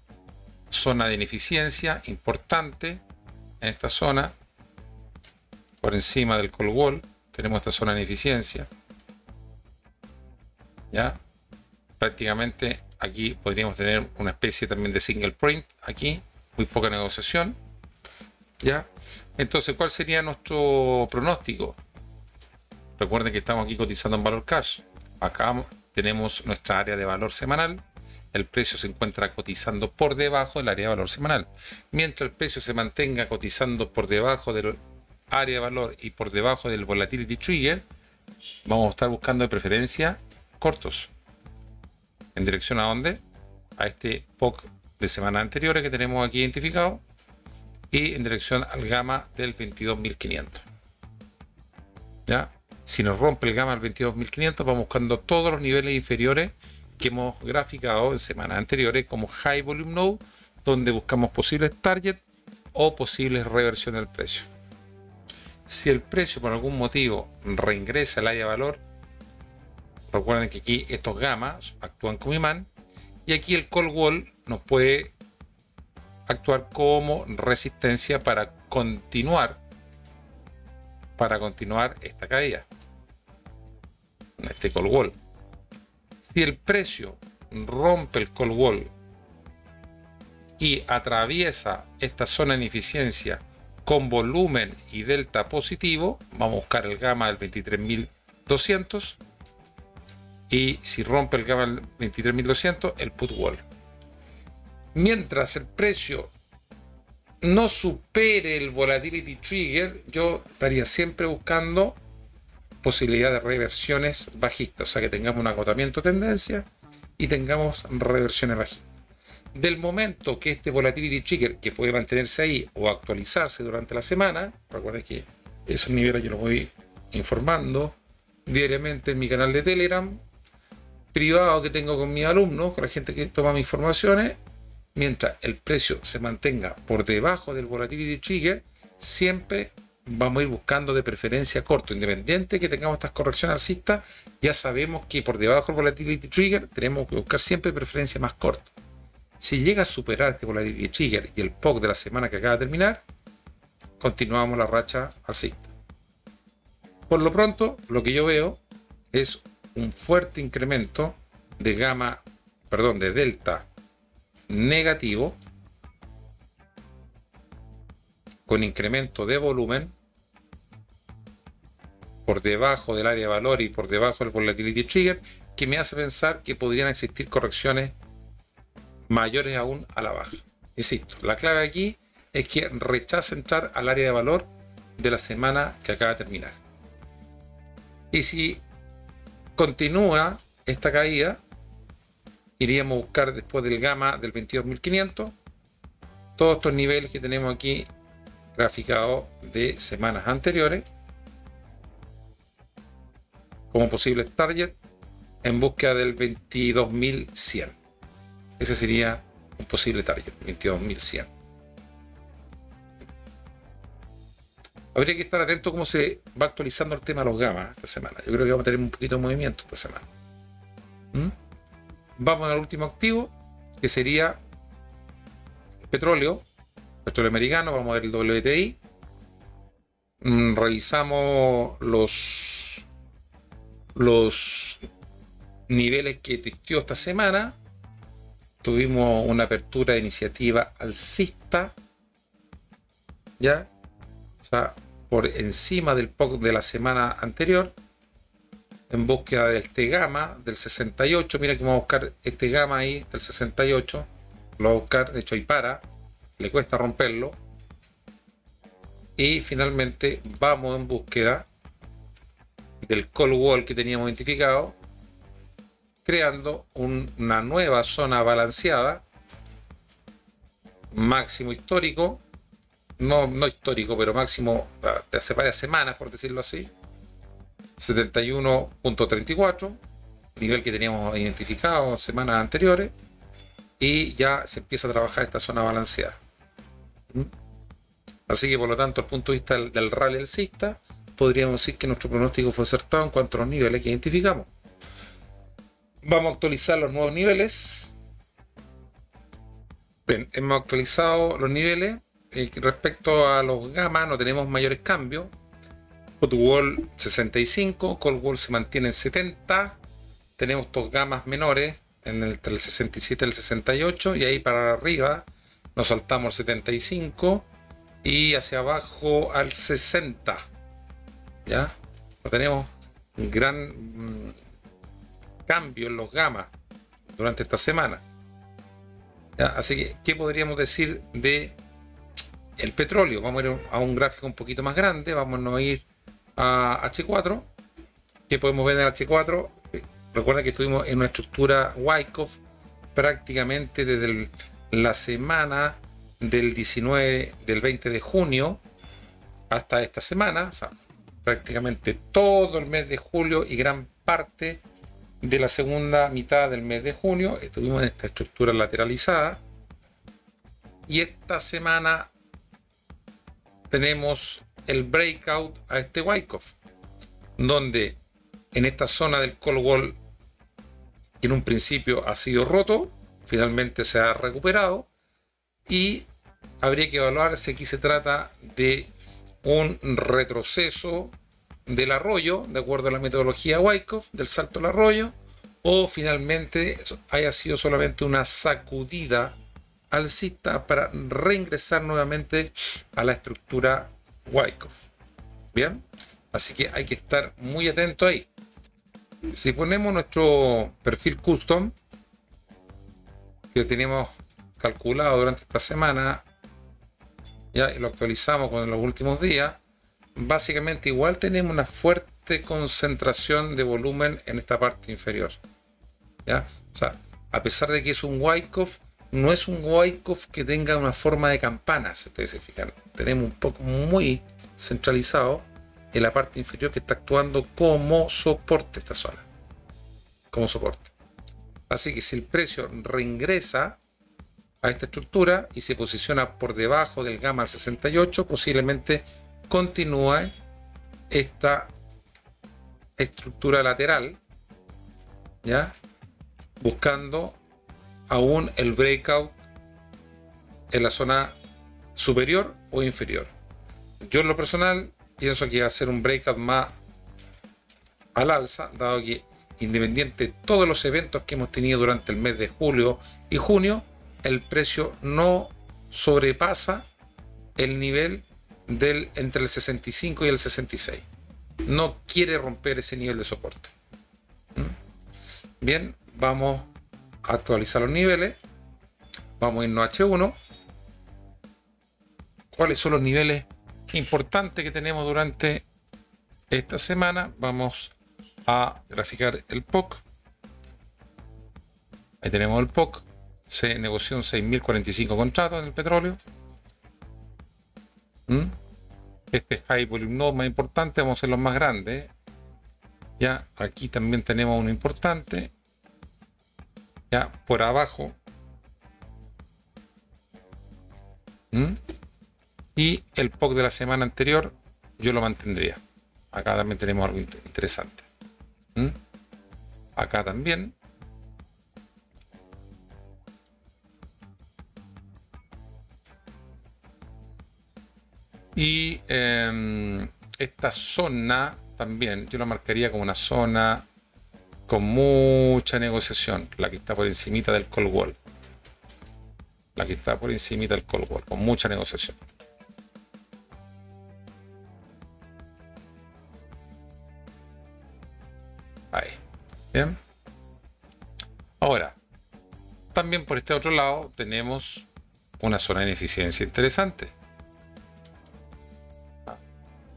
zona de ineficiencia importante en esta zona. Por encima del call wall tenemos esta zona de ineficiencia. ¿Ya? Prácticamente aquí podríamos tener una especie también de single print. Aquí, muy poca negociación. ¿Ya? Entonces, ¿cuál sería nuestro pronóstico? Recuerden que estamos aquí cotizando en valor cash. Acá tenemos nuestra área de valor semanal. El precio se encuentra cotizando por debajo del área de valor semanal. Mientras el precio se mantenga cotizando por debajo del área de valor y por debajo del volatility trigger, vamos a estar buscando de preferencia cortos. ¿En dirección a dónde? A este POC de semanas anteriores que tenemos aquí identificado y en dirección al gamma del 22.500. ¿Ya? Si nos rompe el gamma del 22.500, vamos buscando todos los niveles inferiores que hemos graficado en semanas anteriores como high volume node, donde buscamos posibles targets o posibles reversiones del precio. Si el precio por algún motivo reingresa al área de valor, recuerden que aquí estos gammas actúan como imán y aquí el call wall nos puede actuar como resistencia para continuar esta caída. este call wall. Si el precio rompe el call wall y atraviesa esta zona de ineficiencia con volumen y delta positivo, vamos a buscar el gamma del 23.200, y si rompe el gamma del 23.200, el put wall. Mientras el precio no supere el volatility trigger, yo estaría siempre buscando posibilidad de reversiones bajistas, o sea que tengamos un agotamiento de tendencia y tengamos reversiones bajistas. Del momento que este volatility trigger, que puede mantenerse ahí o actualizarse durante la semana, recuerden que esos niveles yo los voy informando diariamente en mi canal de Telegram privado que tengo con mis alumnos, con la gente que toma mis informaciones. Mientras el precio se mantenga por debajo del volatility trigger, siempre vamos a ir buscando de preferencia corto, independiente que tengamos estas correcciones alcistas. Ya sabemos que por debajo del volatility trigger tenemos que buscar siempre preferencia más corta. Si llega a superar este volatility trigger y el POC de la semana que acaba de terminar, continuamos la racha alcista. Por lo pronto, lo que yo veo es un fuerte incremento de de delta negativo, con incremento de volumen por debajo del área de valor y por debajo del volatility trigger, que me hace pensar que podrían existir correcciones mayores aún a la baja. Insisto, la clave aquí es que rechaza entrar al área de valor de la semana que acaba de terminar. Y si continúa esta caída, iríamos a buscar después del gamma del 22.500 todos estos niveles que tenemos aquí graficados de semanas anteriores como posibles target en búsqueda del 22.100. Ese sería un posible target, 22.100. Habría que estar atento a cómo se va actualizando el tema de los gammas esta semana. Yo creo que vamos a tener un poquito de movimiento esta semana. Vamos al último activo, que sería el petróleo americano. Vamos a ver el WTI. Revisamos los niveles que testeó esta semana. Tuvimos una apertura de iniciativa alcista, ya, o sea, por encima del POC de la semana anterior, en búsqueda de este gamma del 68. Mira que vamos a buscar este gamma ahí del 68, lo va a buscar, de hecho ahí le cuesta romperlo, y finalmente vamos en búsqueda del call wall que teníamos identificado, creando una nueva zona balanceada, máximo histórico, no histórico, pero máximo de hace varias semanas, por decirlo así, 71.34, nivel que teníamos identificado en semanas anteriores, y ya se empieza a trabajar esta zona balanceada. Así que por lo tanto, al punto de vista del rally alcista, podríamos decir que nuestro pronóstico fue acertado en cuanto a los niveles que identificamos. Vamos a actualizar los nuevos niveles. Bien, hemos actualizado los niveles. Respecto a los gamma no tenemos mayores cambios. Put wall 65, call wall se mantiene en 70. Tenemos estos gammas menores entre el 67 y el 68, y ahí para arriba nos saltamos el 75 y hacia abajo al 60. Ya no tenemos un gran cambio en los gammas durante esta semana. ¿Ya? Así que, ¿qué podríamos decir de el petróleo? Vamos a ir a un gráfico un poquito más grande. Vamos a ir a H4. ¿Qué podemos ver en el H4? Recuerda que estuvimos en una estructura Wyckoff prácticamente desde la semana del 20 de junio hasta esta semana, o sea, prácticamente todo el mes de julio y gran parte de la segunda mitad del mes de junio estuvimos en esta estructura lateralizada, y esta semana tenemos el breakout a este Wyckoff, donde en esta zona del call wall, que en un principio ha sido roto, finalmente se ha recuperado, y habría que evaluar si aquí se trata de un retroceso del arroyo, de acuerdo a la metodología Wyckoff, del salto al arroyo, o finalmente haya sido solamente una sacudida alcista para reingresar nuevamente a la estructura Wyckoff. Bien, así que hay que estar muy atento ahí. Si ponemos nuestro perfil custom que tenemos calculado durante esta semana, ya, y lo actualizamos con los últimos días, básicamente igual tenemos una fuerte concentración de volumen en esta parte inferior, ¿ya? O sea, a pesar de que es un Wyckoff, no es un Wyckoff que tenga una forma de campana, si ustedes se fijan. Tenemos un poco muy centralizado en la parte inferior que está actuando como soporte esta zona, como soporte. Así que si el precio reingresa a esta estructura y se posiciona por debajo del gamma al 68, posiblemente continúe esta estructura lateral, ¿ya? Buscando aún el breakout en la zona superior o inferior. Yo en lo personal pienso que va a ser un breakout más al alza, dado que independiente de todos los eventos que hemos tenido durante el mes de julio y junio, el precio no sobrepasa el nivel del entre el 65 y el 66. No quiere romper ese nivel de soporte. Bien, vamos a actualizar los niveles. Vamos a irnos a H1. ¿Cuáles son los niveles importantes que tenemos durante esta semana? Vamos a graficar el POC. Ahí tenemos el POC. Se negoció en 6.045 contratos en el petróleo. Este high volume node más importante, vamos a hacer los más grandes. Ya, aquí también tenemos uno importante. Ya, por abajo. Y el POC de la semana anterior, yo lo mantendría. Acá también tenemos algo interesante. Acá también. Y esta zona también yo la marcaría como una zona con mucha negociación, la que está por encimita del call wall, la que está por encimita del call wall, con mucha negociación. Ahí, bien. Ahora, también por este otro lado tenemos una zona de ineficiencia interesante.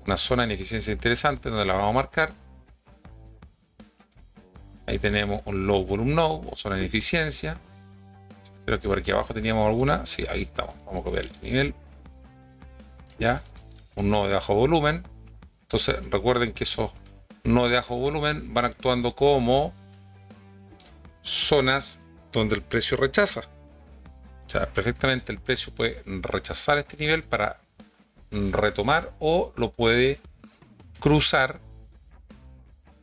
Una zona de ineficiencia interesante donde la vamos a marcar. Ahí tenemos un low volume node o zona de ineficiencia. Creo que por aquí abajo teníamos alguna. Sí, ahí estamos. Vamos a copiar este nivel. Ya. Un nodo de bajo volumen. Entonces recuerden que esos nodos de bajo volumen van actuando como zonas donde el precio rechaza. O sea, perfectamente el precio puede rechazar este nivel para retomar o lo puede cruzar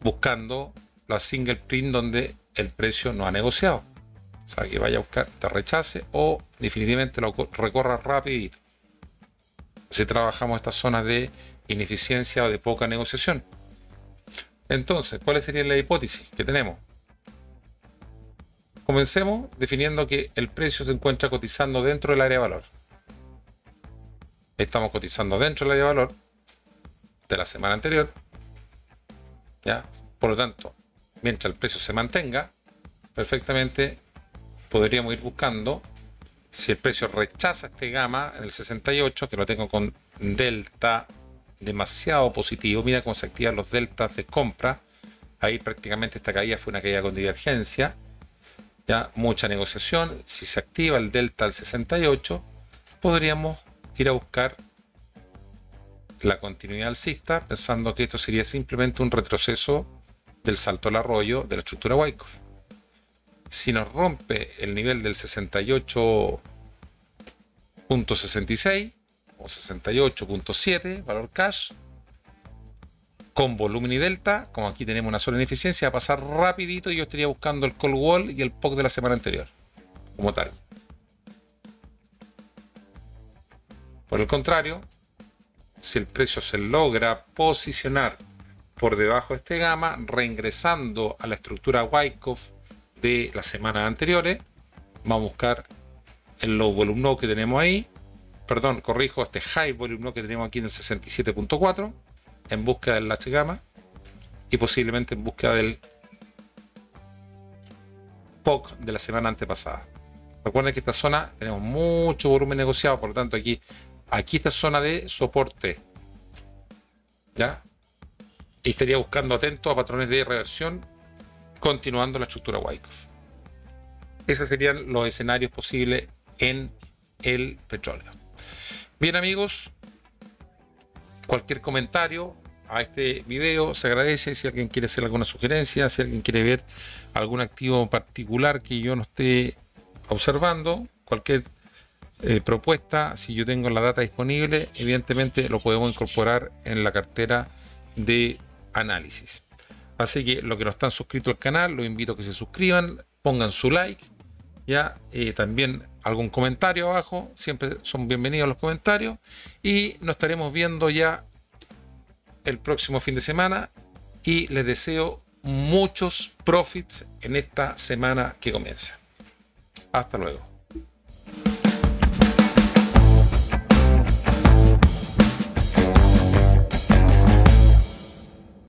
buscando la single print donde el precio no ha negociado. O sea, que vaya a buscar, te rechace o definitivamente lo recorra rapidito. Así trabajamos estas zonas de ineficiencia o de poca negociación. Entonces, ¿cuál sería la hipótesis que tenemos? Comencemos definiendo que el precio se encuentra cotizando dentro del área de valor. Estamos cotizando dentro del área de valor de la semana anterior, ¿ya? Por lo tanto, mientras el precio se mantenga, perfectamente podríamos ir buscando, si el precio rechaza este gamma en el 68, que lo tengo con delta demasiado positivo, mira cómo se activan los deltas de compra, ahí prácticamente esta caída fue una caída con divergencia, ya mucha negociación, si se activa el delta al 68, podríamos ir a buscar la continuidad alcista, pensando que esto sería simplemente un retroceso del salto al arroyo de la estructura Wyckoff. Si nos rompe el nivel del 68.66 o 68.7 valor cash con volumen y delta, como aquí tenemos una sola ineficiencia, va a pasar rapidito y yo estaría buscando el call wall y el POC de la semana anterior como tal. Por el contrario, si el precio se logra posicionar por debajo de este gamma, reingresando a la estructura Wyckoff de las semanas anteriores. Vamos a buscar el low volume node que tenemos ahí, perdón, corrijo, este high volume node que tenemos aquí en el 67.4, en búsqueda del latch gamma y posiblemente en búsqueda del POC de la semana antepasada. Recuerden que esta zona tenemos mucho volumen negociado, por lo tanto aquí esta zona de soporte, ¿ya? Y estaría buscando atento a patrones de reversión, continuando la estructura Wyckoff. Esos serían los escenarios posibles en el petróleo. Bien, amigos, cualquier comentario a este video se agradece. Si alguien quiere hacer alguna sugerencia, si alguien quiere ver algún activo particular que yo no esté observando, cualquier propuesta, si yo tengo la data disponible, evidentemente lo podemos incorporar en la cartera de análisis. Así que los que no están suscritos al canal, los invito a que se suscriban, pongan su like, ya también algún comentario abajo, siempre son bienvenidos los comentarios, y nos estaremos viendo ya el próximo fin de semana, y les deseo muchos profits en esta semana que comienza. Hasta luego.